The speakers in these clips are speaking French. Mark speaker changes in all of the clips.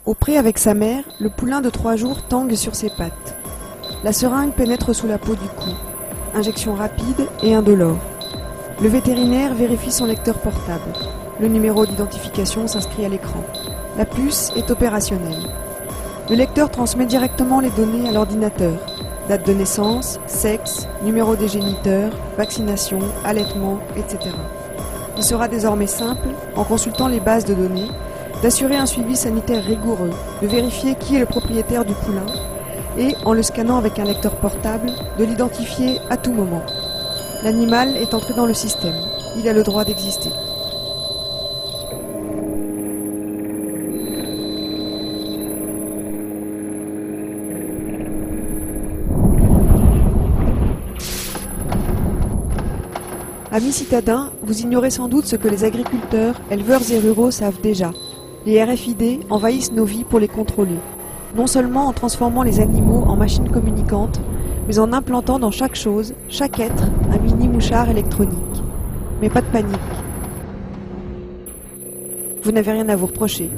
Speaker 1: Au pré avec sa mère, le poulain de 3 jours tangue sur ses pattes. La seringue pénètre sous la peau du cou. Injection rapide et indolore. Le vétérinaire vérifie son lecteur portable. Le numéro d'identification s'inscrit à l'écran. La puce est opérationnelle. Le lecteur transmet directement les données à l'ordinateur. Date de naissance, sexe, numéro des géniteurs, vaccination, allaitement, etc. Il sera désormais simple, en consultant les bases de données, d'assurer un suivi sanitaire rigoureux, de vérifier qui est le propriétaire du poulain et, en le scannant avec un lecteur portable, de l'identifier à tout moment. L'animal est entré dans le système. Il a le droit d'exister. Amis citadins, vous ignorez sans doute ce que les agriculteurs, éleveurs et ruraux savent déjà. Les RFID envahissent nos vies pour les contrôler. Non seulement en transformant les animaux en machines communicantes, mais en implantant dans chaque chose, chaque être, un mini mouchard électronique. Mais pas de panique. Vous n'avez rien à vous reprocher.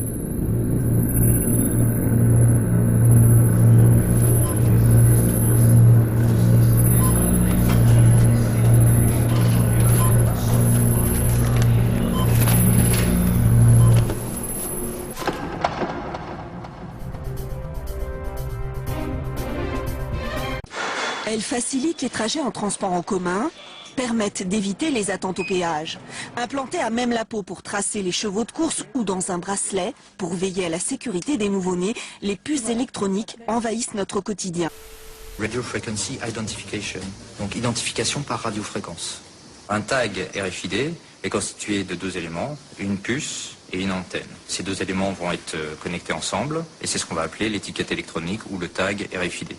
Speaker 2: Elles facilitent les trajets en transport en commun, permettent d'éviter les attentes au péage. Implantées à même la peau pour tracer les chevaux de course ou dans un bracelet, pour veiller à la sécurité des nouveau-nés, les puces électroniques envahissent notre quotidien.
Speaker 3: Radio Frequency Identification, donc identification par radiofréquence. Un tag RFID est constitué de 2 éléments, une puce et une antenne. Ces 2 éléments vont être connectés ensemble et c'est ce qu'on va appeler l'étiquette électronique ou le tag RFID.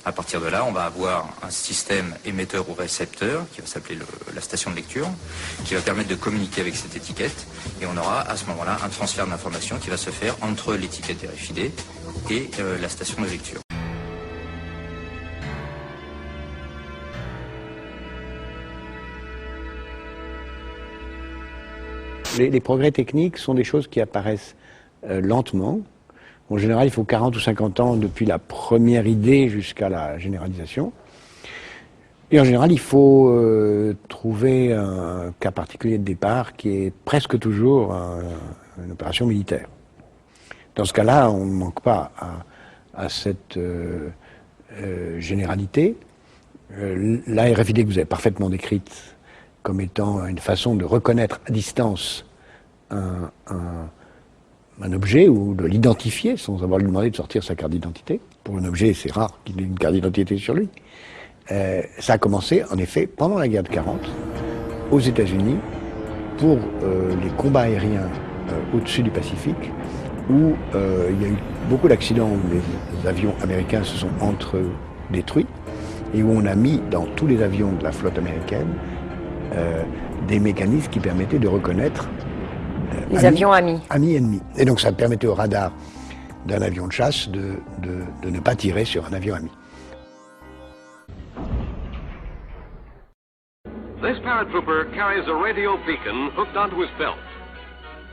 Speaker 3: À partir de là, on va avoir un système émetteur ou récepteur, qui va s'appeler la station de lecture, qui va permettre de communiquer avec cette étiquette. Et on aura à ce moment-là un transfert d'informations qui va se faire entre l'étiquette RFID et la station de lecture.
Speaker 4: Les progrès techniques sont des choses qui apparaissent lentement. En général, il faut 40 ou 50 ans depuis la première idée jusqu'à la généralisation. Et en général, il faut trouver un cas particulier de départ qui est presque toujours une opération militaire. Dans ce cas-là, on ne manque pas à cette généralité. La RFID que vous avez parfaitement décrite comme étant une façon de reconnaître à distance un objet ou de l'identifier sans avoir lui demandé de sortir sa carte d'identité. Pour un objet, c'est rare qu'il ait une carte d'identité sur lui. Ça a commencé, en effet, pendant la guerre de 40, aux États-Unis, pour les combats aériens au-dessus du Pacifique, où il y a eu beaucoup d'accidents où les avions américains se sont entre-détruits, et où on a mis dans tous les avions de la flotte américaine des mécanismes qui permettaient de reconnaître
Speaker 5: les avions amis.
Speaker 4: Amis-ennemis. Et donc ça permettait au radar d'un avion de chasse de ne pas tirer sur un avion ami.
Speaker 6: This paratrooper carries a radio beacon hooked onto his belt.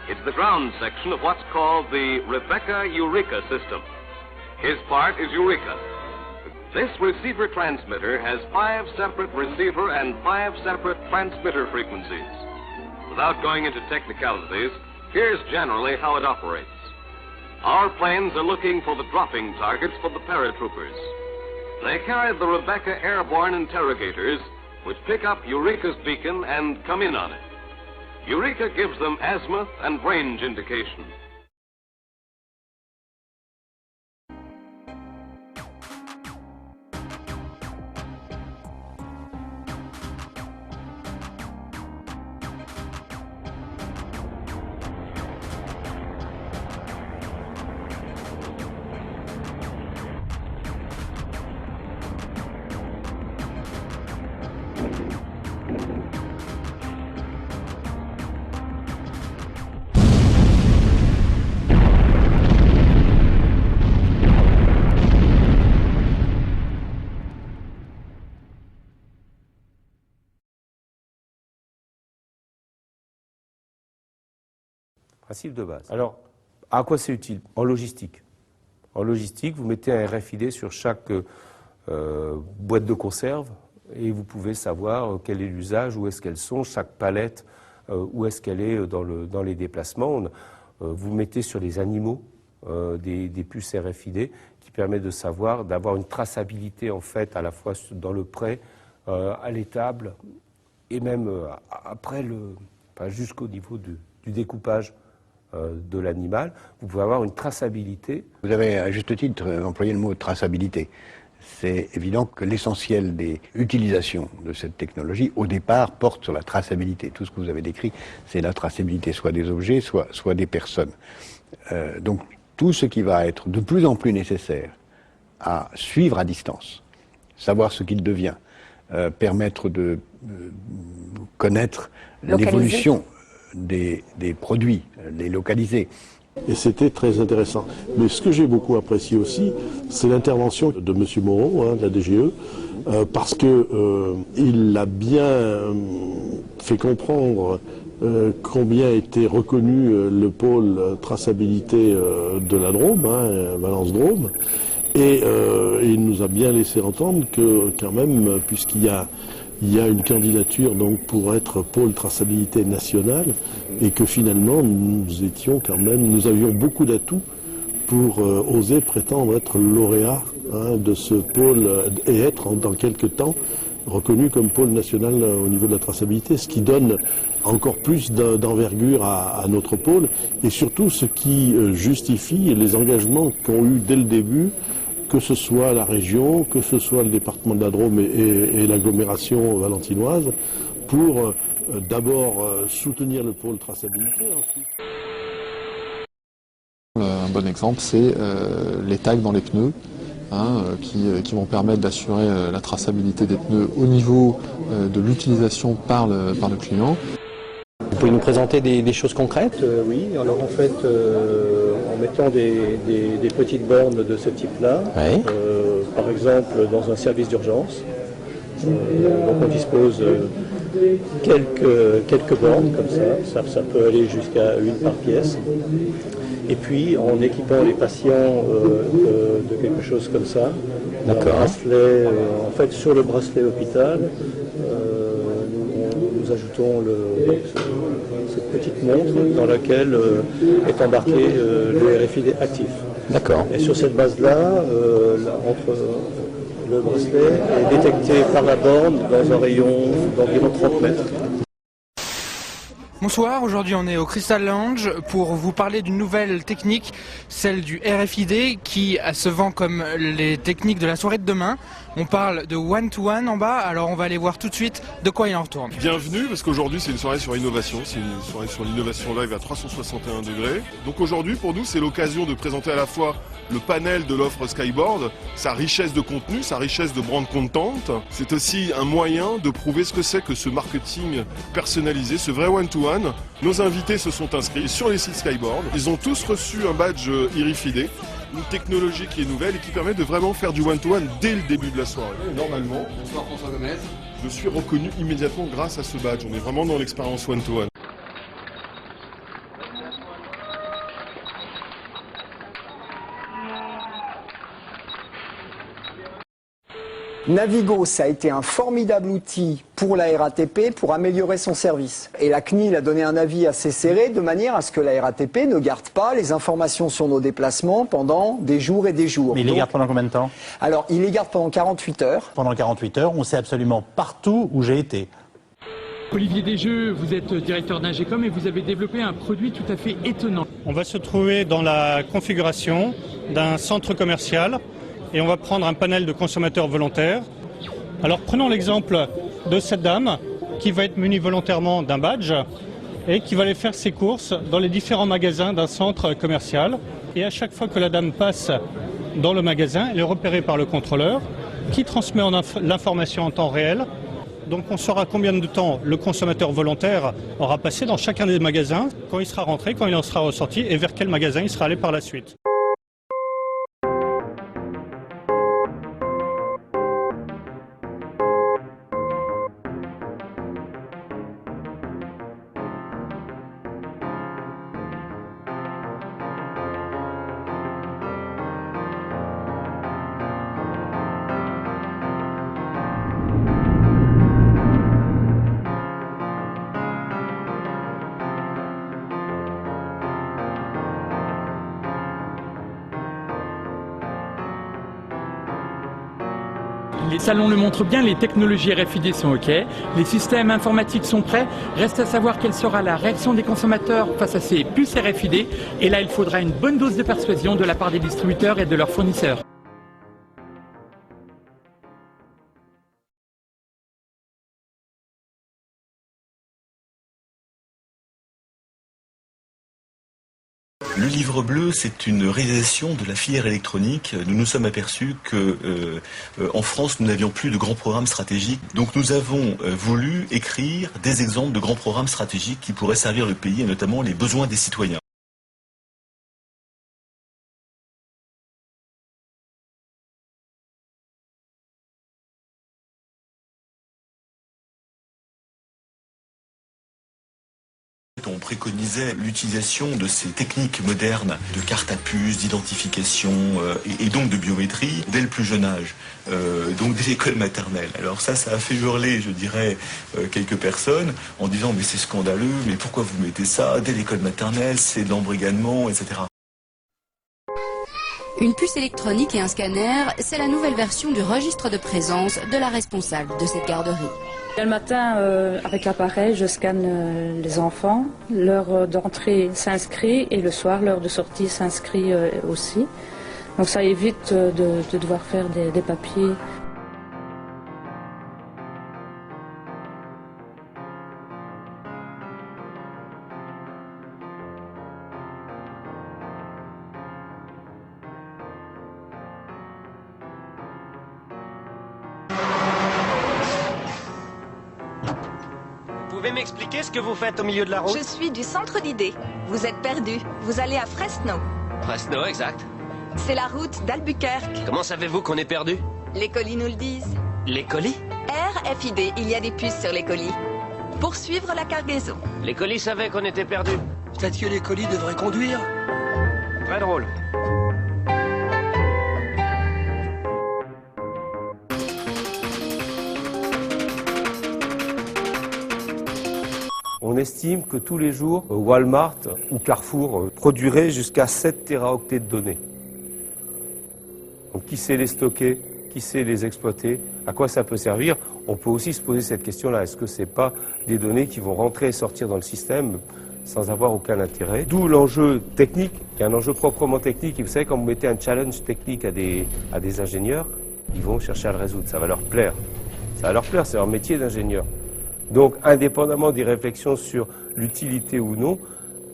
Speaker 6: It's the ground section of what's called the Rebecca Eureka system. His part is Eureka. This receiver transmitter has 5 separate receiver and 5 separate transmitter frequencies. Without going into technicalities, here's generally how it operates. Our planes are looking for the dropping targets for the paratroopers. They carry the Rebecca airborne interrogators, which pick up Eureka's beacon and come in on it. Eureka gives them azimuth and range indication.
Speaker 7: Principe de base.
Speaker 8: Alors,
Speaker 7: À quoi c'est utile? En logistique. En logistique, vous mettez un RFID sur chaque boîte de conserve et vous pouvez savoir quel est l'usage, où est-ce qu'elles sont, chaque palette, où est-ce qu'elle est dans les déplacements. Vous mettez sur les animaux des puces RFID qui permettent de savoir, d'avoir une traçabilité en fait à la fois dans le prêt, à l'étable et même après jusqu'au niveau du découpage de l'animal. Vous pouvez avoir une traçabilité.
Speaker 4: Vous avez à juste titre employé le mot traçabilité. C'est évident que l'essentiel des utilisations de cette technologie, au départ, porte sur la traçabilité. Tout ce que vous avez décrit, c'est la traçabilité, soit des objets, soit des personnes. Donc, tout ce qui va être de plus en plus nécessaire à suivre à distance, savoir ce qu'il devient, permettre de connaître l'évolution des produits, les localiser.
Speaker 8: Et c'était très intéressant. Mais ce que j'ai beaucoup apprécié aussi, c'est l'intervention de M. Moreau, de la DGE, parce que il a bien fait comprendre combien était reconnu le pôle traçabilité de la Drôme, Valence Drôme, et il nous a bien laissé entendre que quand même, puisqu'il y a une candidature donc pour être pôle traçabilité nationale et que finalement nous avions beaucoup d'atouts pour oser prétendre être lauréat de ce pôle et être dans quelques temps reconnu comme pôle national au niveau de la traçabilité, ce qui donne encore plus d'envergure à notre pôle et surtout ce qui justifie les engagements qu'ont eu dès le début, que ce soit la région, que ce soit le département de la Drôme et l'agglomération valentinoise, pour d'abord soutenir le pôle traçabilité. Ensuite.
Speaker 9: Un bon exemple, c'est les tags dans les pneus, qui vont permettre d'assurer la traçabilité des pneus au niveau de l'utilisation par le client.
Speaker 10: Vous pouvez nous présenter des choses concrètes?
Speaker 11: Oui, alors en fait, en mettant des petites bornes de ce type-là,
Speaker 10: Oui.
Speaker 11: Par exemple dans un service d'urgence, donc on dispose quelques bornes comme ça peut aller jusqu'à une par pièce. Et puis en équipant les patients de quelque chose comme ça, un bracelet, en fait sur le bracelet hôpital, nous ajoutons cette petite montre dans laquelle est embarqué le RFID actif.
Speaker 10: D'accord.
Speaker 11: Et sur cette base-là, le bracelet est détecté par la borne dans un rayon d'environ 30 mètres.
Speaker 12: Bonsoir, aujourd'hui on est au Crystal Lounge pour vous parler d'une nouvelle technique, celle du RFID qui se vend comme les techniques de la soirée de demain. On parle de one-to-one en bas, alors on va aller voir tout de suite de quoi il en retourne.
Speaker 13: Bienvenue, parce qu'aujourd'hui c'est une soirée sur l'innovation, c'est une soirée sur l'innovation live à 361 degrés. Donc aujourd'hui pour nous c'est l'occasion de présenter à la fois le panel de l'offre Skyboard, sa richesse de contenu, sa richesse de brand content. C'est aussi un moyen de prouver ce que c'est que ce marketing personnalisé, ce vrai one-to-one. Nos invités se sont inscrits sur les sites Skyboard. Ils ont tous reçu un badge RFID, une technologie qui est nouvelle et qui permet de vraiment faire du one-to-one dès le début de la soirée. Et normalement, bonsoir François Gomez. Je suis reconnu immédiatement grâce à ce badge. On est vraiment dans l'expérience one-to-one.
Speaker 14: Navigo, ça a été un formidable outil pour la RATP pour améliorer son service. Et la CNIL a donné un avis assez serré de manière à ce que la RATP ne garde pas les informations sur nos déplacements pendant des jours et des jours.
Speaker 10: Mais il les garde pendant combien de temps?
Speaker 14: Alors, il les garde pendant 48 heures.
Speaker 10: Pendant 48 heures, on sait absolument partout où j'ai été.
Speaker 15: Olivier Desjeux, vous êtes directeur d'Ingecom et vous avez développé un produit tout à fait étonnant.
Speaker 16: On va se trouver dans la configuration d'un centre commercial et on va prendre un panel de consommateurs volontaires. Alors prenons l'exemple de cette dame qui va être munie volontairement d'un badge et qui va aller faire ses courses dans les différents magasins d'un centre commercial. Et à chaque fois que la dame passe dans le magasin, elle est repérée par le contrôleur qui transmet l'information en temps réel. Donc on saura combien de temps le consommateur volontaire aura passé dans chacun des magasins, quand il sera rentré, quand il en sera ressorti et vers quel magasin il sera allé par la suite.
Speaker 15: Les salons le montrent bien, les technologies RFID sont OK, les systèmes informatiques sont prêts. Reste à savoir quelle sera la réaction des consommateurs face à ces puces RFID. Et là, il faudra une bonne dose de persuasion de la part des distributeurs et de leurs fournisseurs.
Speaker 17: Le livre bleu, c'est une réalisation de la filière électronique. Nous nous sommes aperçus que en France, nous n'avions plus de grands programmes stratégiques. Donc nous avons voulu écrire des exemples de grands programmes stratégiques qui pourraient servir le pays et notamment les besoins des citoyens. On préconisait l'utilisation de ces techniques modernes de carte à puce, d'identification et donc de biométrie dès le plus jeune âge, donc dès l'école maternelle. Alors ça a fait hurler, je dirais, quelques personnes en disant mais c'est scandaleux, mais pourquoi vous mettez ça dès l'école maternelle, c'est de l'embrigadement, etc.
Speaker 18: Une puce électronique et un scanner, c'est la nouvelle version du registre de présence de la responsable de cette garderie.
Speaker 19: Le matin, avec l'appareil, je scanne les enfants. L'heure d'entrée s'inscrit et le soir, l'heure de sortie s'inscrit aussi. Donc ça évite de devoir faire des papiers.
Speaker 20: Vous pouvez m'expliquer ce que vous faites au milieu de la route?
Speaker 21: Je suis du centre d'idées. Vous êtes perdu. Vous allez à Fresno.
Speaker 20: Fresno, exact.
Speaker 21: C'est la route d'Albuquerque.
Speaker 20: Comment savez-vous qu'on est perdu?
Speaker 21: Les colis nous le disent.
Speaker 20: Les colis?
Speaker 21: RFID, il y a des puces sur les colis. Pour suivre la cargaison.
Speaker 20: Les colis savaient qu'on était perdu.
Speaker 22: Peut-être que les colis devraient conduire.
Speaker 20: Très drôle.
Speaker 7: On estime que tous les jours, Walmart ou Carrefour produiraient jusqu'à 7 téraoctets de données. Donc qui sait les stocker? Qui sait les exploiter? À quoi ça peut servir? On peut aussi se poser cette question-là. Est-ce que ce n'est pas des données qui vont rentrer et sortir dans le système sans avoir aucun intérêt? D'où l'enjeu technique, qui est un enjeu proprement technique. Et vous savez, quand vous mettez un challenge technique à des ingénieurs, ils vont chercher à le résoudre. Ça va leur plaire. Ça va leur plaire, c'est leur métier d'ingénieur. Donc, indépendamment des réflexions sur l'utilité ou non,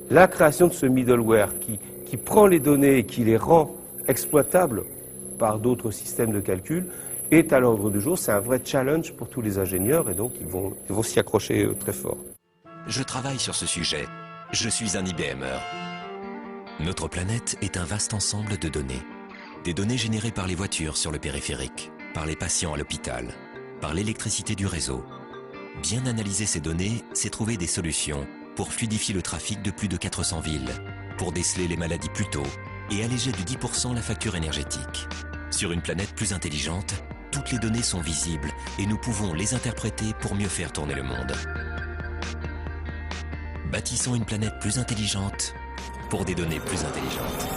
Speaker 7: la création de ce middleware qui prend les données et qui les rend exploitables par d'autres systèmes de calcul est à l'ordre du jour. C'est un vrai challenge pour tous les ingénieurs et donc ils vont s'y accrocher très fort.
Speaker 23: Je travaille sur ce sujet. Je suis un IBMer. Notre planète est un vaste ensemble de données. Des données générées par les voitures sur le périphérique, par les patients à l'hôpital, par l'électricité du réseau. Bien analyser ces données, c'est trouver des solutions pour fluidifier le trafic de plus de 400 villes, pour déceler les maladies plus tôt et alléger de 10% la facture énergétique. Sur une planète plus intelligente, toutes les données sont visibles et nous pouvons les interpréter pour mieux faire tourner le monde. Bâtissons une planète plus intelligente pour des données plus intelligentes.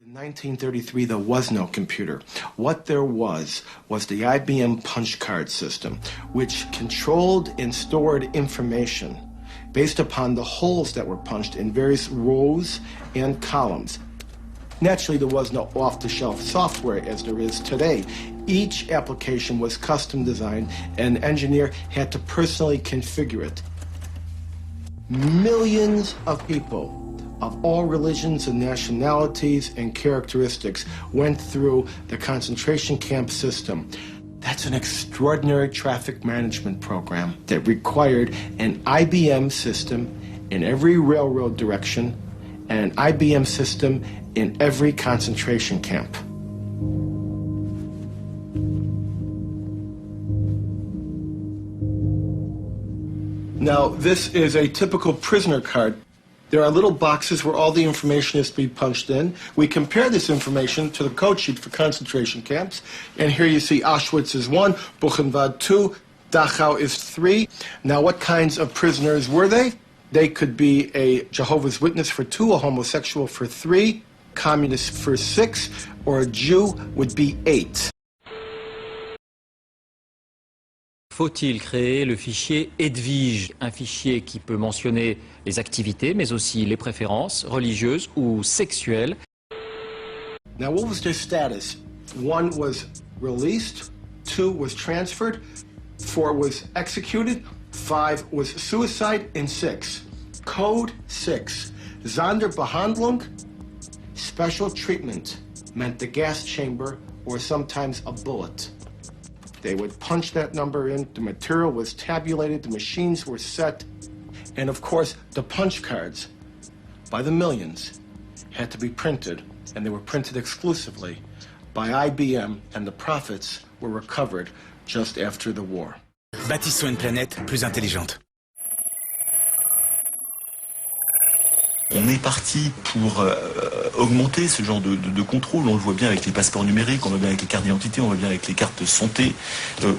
Speaker 24: In 1933, there was no computer. What there was the IBM punch card system, which controlled and stored information based upon the holes that were punched in various rows and columns. Naturally, there was no off-the-shelf software as there is today. Each application was custom designed, and an engineer had to personally configure it. Millions of people of all religions and nationalities and characteristics went through the concentration camp system. That's an extraordinary traffic management program that required an IBM system in every railroad direction and an IBM system in every concentration camp. Now, this is a typical prisoner card. There are little boxes where all the information is to be punched in. We compare this information to the code sheet for concentration camps. And here you see Auschwitz is 1, Buchenwald 2, Dachau is 3. Now, what kinds of prisoners were they? They could be a Jehovah's Witness for 2, a homosexual for 3, communist for 6, or a Jew would be 8.
Speaker 1: Faut-il créer le fichier Edwige, un fichier qui peut mentionner les activités, mais aussi les préférences religieuses ou sexuelles?
Speaker 24: Now, what was their status? 1 was released, 2 was transferred, 4 was executed, 5 was suicide, and 6. Code 6. Sonderbehandlung, special treatment, meant the gas chamber or sometimes a bullet. They would punch that number in, the material was tabulated, the machines were set, and of course, the punch cards, by the millions, had to be printed, and they were printed exclusively by IBM, and the profits were recovered just after the war.
Speaker 2: Bâtissons une planète plus intelligente.
Speaker 17: On est parti pour augmenter ce genre de contrôle. On le voit bien avec les passeports numériques, on le voit bien avec les cartes d'identité, on le voit bien avec les cartes santé,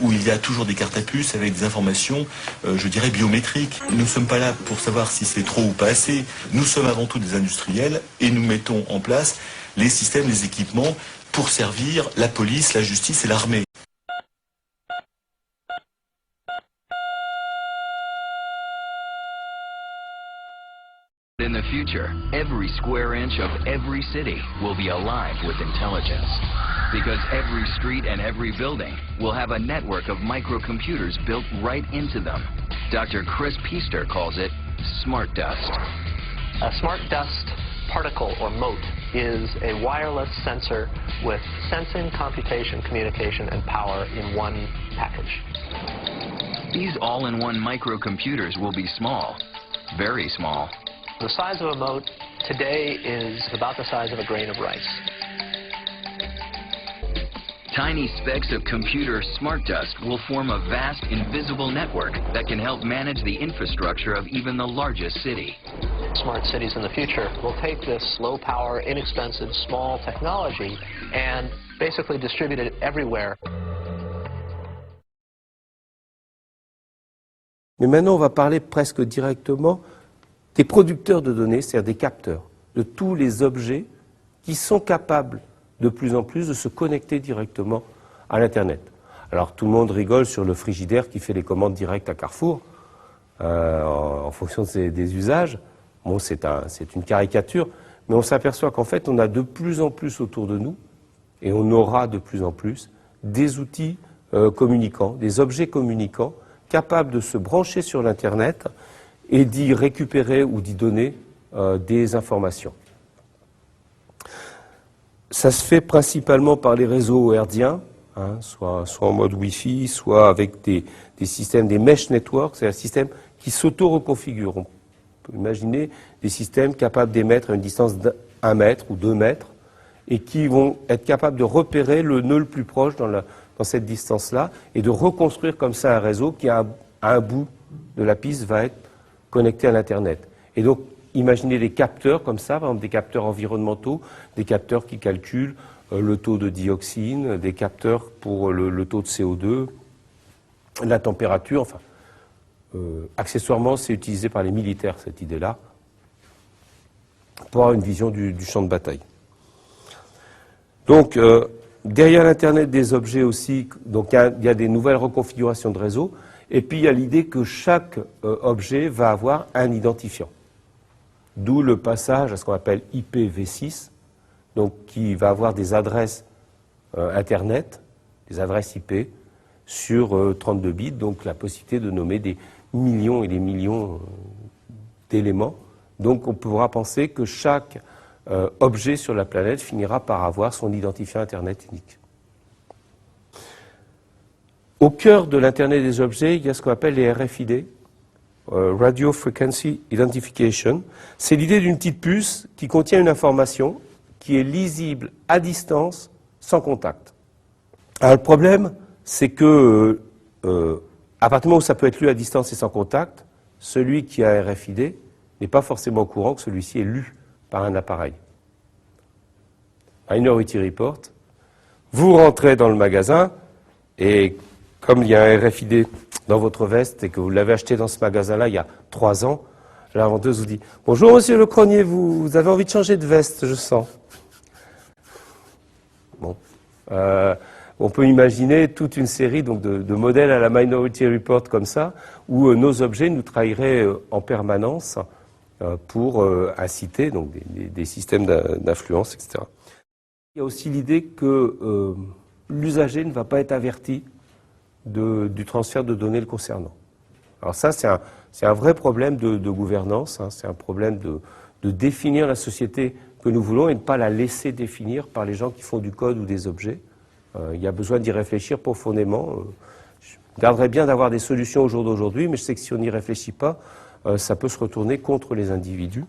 Speaker 17: où il y a toujours des cartes à puce avec des informations, je dirais, biométriques. Nous ne sommes pas là pour savoir si c'est trop ou pas assez. Nous sommes avant tout des industriels et nous mettons en place les systèmes, les équipements pour servir la police, la justice et l'armée.
Speaker 3: In the future, every square inch of every city will be alive with intelligence. Because every street and every building will have a network of microcomputers built right into them. Dr. Chris Piester calls it smart dust.
Speaker 5: A smart dust particle or mote is a wireless sensor with sensing, computation, communication, and power in one package.
Speaker 3: These all-in-one microcomputers will be small, very small.
Speaker 5: The size of a mote today is about the size of a grain of rice.
Speaker 3: Tiny specks of computer smart dust will form a vast, invisible network that can help manage the infrastructure of even the largest city.
Speaker 5: Smart cities in the future will take this low-power, inexpensive, small technology and basically distribute it everywhere.
Speaker 7: Mais maintenant, on va parler presque directement des producteurs de données, c'est-à-dire des capteurs, de tous les objets qui sont capables de plus en plus de se connecter directement à l'Internet. Alors tout le monde rigole sur le frigidaire qui fait les commandes directes à Carrefour, en fonction des usages. Bon, c'est une caricature, mais on s'aperçoit qu'en fait, on a de plus en plus autour de nous, et on aura de plus en plus, des outils communicants, des objets communicants, capables de se brancher sur l'Internet et d'y récupérer ou d'y donner des informations. Ça se fait principalement par les réseaux hertziens, hein, soit en mode Wi-Fi, soit avec des systèmes, des mesh networks, c'est un système qui s'auto-reconfigure. On peut imaginer des systèmes capables d'émettre à une distance d'1 mètre ou 2 mètres et qui vont être capables de repérer le nœud le plus proche dans cette distance-là et de reconstruire comme ça un réseau qui, à un bout de la piste, va être connecté à l'Internet. Et donc, imaginez des capteurs comme ça, par exemple des capteurs environnementaux, des capteurs qui calculent le taux de dioxine, des capteurs pour le taux de CO2, la température, enfin. Accessoirement, c'est utilisé par les militaires, cette idée-là, pour avoir une vision du champ de bataille. Donc, derrière l'Internet des objets aussi, donc il y a des nouvelles reconfigurations de réseau, et puis il y a l'idée que chaque objet va avoir un identifiant. D'où le passage à ce qu'on appelle IPv6, donc qui va avoir des adresses Internet, des adresses IP, sur 32 bits, donc la possibilité de nommer des millions et des millions d'éléments. Donc on pourra penser que chaque objet sur la planète finira par avoir son identifiant Internet unique. Au cœur de l'Internet des objets, il y a ce qu'on appelle les RFID, Radio Frequency Identification. C'est l'idée d'une petite puce qui contient une information qui est lisible à distance, sans contact. Alors le problème, c'est que à partir du moment où ça peut être lu à distance et sans contact, celui qui a un RFID n'est pas forcément au courant que celui-ci est lu par un appareil. Minority Report, vous rentrez dans le magasin et comme il y a un RFID dans votre veste et que vous l'avez acheté dans ce magasin-là il y a 3 ans, la vendeuse vous dit « Bonjour monsieur le cronier, vous avez envie de changer de veste, je sens. » Bon. On peut imaginer toute une série donc, de modèles à la Minority Report comme ça, où nos objets nous trahiraient en permanence pour inciter donc, des systèmes d'influence, etc. Il y a aussi l'idée que l'usager ne va pas être averti du transfert de données le concernant. Alors ça, c'est un vrai problème de gouvernance, hein, c'est un problème de définir la société que nous voulons et ne pas la laisser définir par les gens qui font du code ou des objets. Il y a besoin d'y réfléchir profondément. Je garderais bien d'avoir des solutions au jour d'aujourd'hui, mais je sais que si on n'y réfléchit pas, ça peut se retourner contre les individus.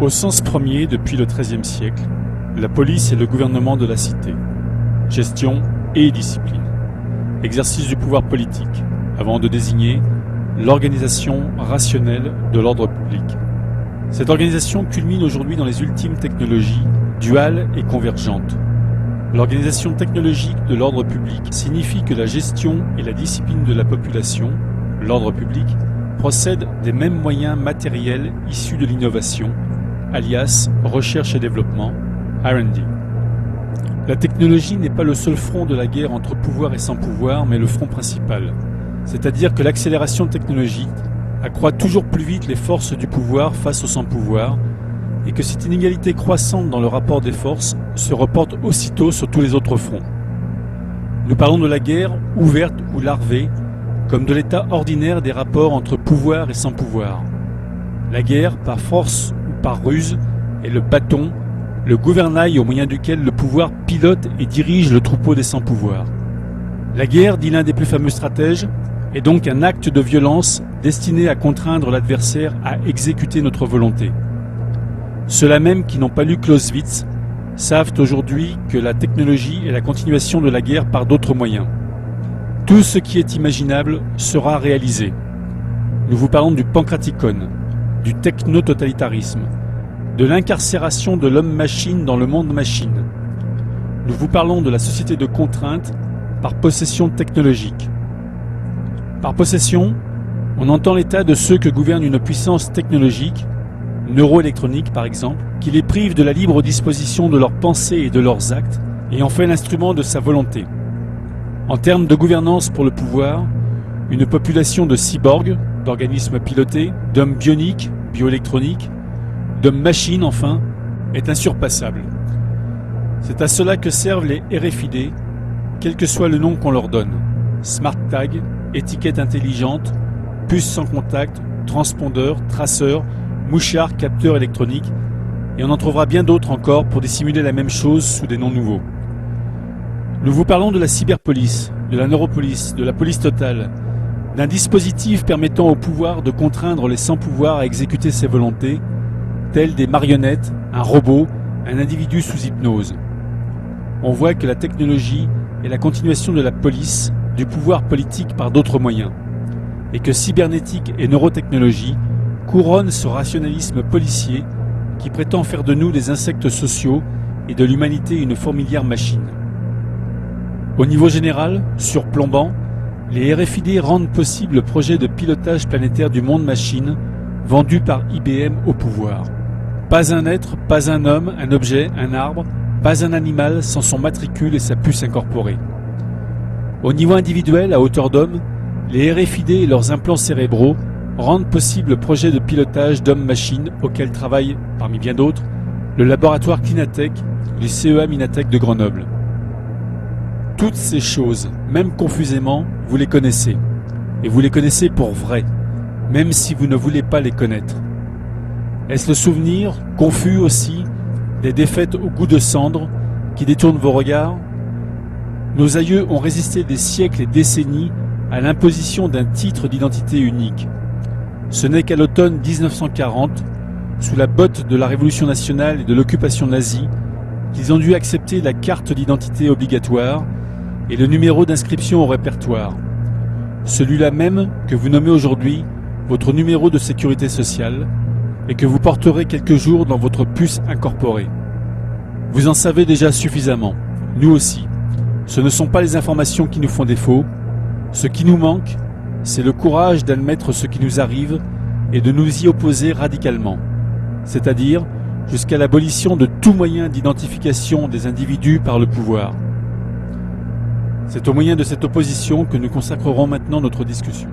Speaker 4: Au sens premier, depuis le XIIIe siècle, la police est le gouvernement de la cité. Gestion et discipline. Exercice du pouvoir politique, avant de désigner l'organisation rationnelle de l'ordre public. Cette organisation culmine aujourd'hui dans les ultimes technologies duales et convergentes. L'organisation technologique de l'ordre public signifie que la gestion et la discipline de la population, l'ordre public, procèdent des mêmes moyens matériels issus de l'innovation, alias recherche et développement, R&D. La technologie n'est pas le seul front de la guerre entre pouvoir et sans pouvoir, mais le front principal. C'est-à-dire que l'accélération technologique accroît toujours plus vite les forces du pouvoir face au sans-pouvoir, et que cette inégalité croissante dans le rapport des forces se reporte aussitôt sur tous les autres fronts. Nous parlons de la guerre, ouverte ou larvée, comme de l'état ordinaire des rapports entre pouvoir et sans-pouvoir. La guerre, par force ou par ruse, est le bâton, le gouvernail au moyen duquel le pouvoir pilote et dirige le troupeau des sans-pouvoir. La guerre, dit l'un des plus fameux stratèges, est donc un acte de violence destiné à contraindre l'adversaire à exécuter notre volonté. Ceux-là même qui n'ont pas lu Clausewitz savent aujourd'hui que la technologie est la continuation de la guerre par d'autres moyens. Tout ce qui est imaginable sera réalisé. Nous vous parlons du pancraticon, du techno-totalitarisme, de l'incarcération de l'homme-machine dans le monde-machine. Nous vous parlons de la société de contrainte par possession technologique. Par possession, on entend l'état de ceux que gouverne une puissance technologique, neuroélectronique par exemple, qui les prive de la libre disposition de leurs pensées et de leurs actes, et en fait l'instrument de sa volonté. En termes de gouvernance pour le pouvoir, une population de cyborgs, d'organismes pilotés, d'hommes bioniques, bioélectroniques, d'hommes machines enfin, est insurpassable. C'est à cela que servent les RFID, quel que soit le nom qu'on leur donne. Smart tag, étiquette intelligente, puce sans contact, transpondeur, traceur, mouchard, capteur électronique, et on en trouvera bien d'autres encore pour dissimuler la même chose sous des noms nouveaux. Nous vous parlons de la cyberpolice, de la neuropolice, de la police totale, d'un dispositif permettant au pouvoir de contraindre les sans-pouvoir à exécuter ses volontés, tels des marionnettes, un robot, un individu sous hypnose. On voit que la technologie est la continuation de la police, du pouvoir politique par d'autres moyens, et que cybernétique et neurotechnologie couronnent ce rationalisme policier qui prétend faire de nous des insectes sociaux et de l'humanité une fourmilière machine. Au niveau général, surplombant, les RFID rendent possible le projet de pilotage planétaire du monde-machine vendu par IBM au pouvoir. Pas un être, pas un homme, un objet, un arbre, Pas un animal sans son matricule et sa puce incorporée. Au niveau individuel, à hauteur d'homme, les RFID et leurs implants cérébraux rendent possible le projet de pilotage d'homme-machine auquel travaille, parmi bien d'autres, le laboratoire Clinatech du CEA Minatech de Grenoble. Toutes ces choses, même confusément, vous les connaissez. Et vous les connaissez pour vrai, même si vous ne voulez pas les connaître. Est-ce le souvenir, confus aussi, des défaites au goût de cendre qui détournent vos regards? Nos aïeux ont résisté des siècles et décennies à l'imposition d'un titre d'identité unique. Ce n'est qu'à l'automne 1940, sous la botte de la Révolution nationale et de l'occupation nazie, qu'ils ont dû accepter la carte d'identité obligatoire et le numéro d'inscription au répertoire. Celui-là même que vous nommez aujourd'hui votre numéro de sécurité sociale et que vous porterez quelques jours dans votre puce incorporée. Vous en savez déjà suffisamment, nous aussi. Ce ne sont pas les informations qui nous font défaut. Ce qui nous manque, c'est le courage d'admettre ce qui nous arrive et de nous y opposer radicalement, c'est-à-dire jusqu'à l'abolition de tout moyen d'identification des individus par le pouvoir. C'est au moyen de cette opposition que nous consacrerons maintenant notre discussion.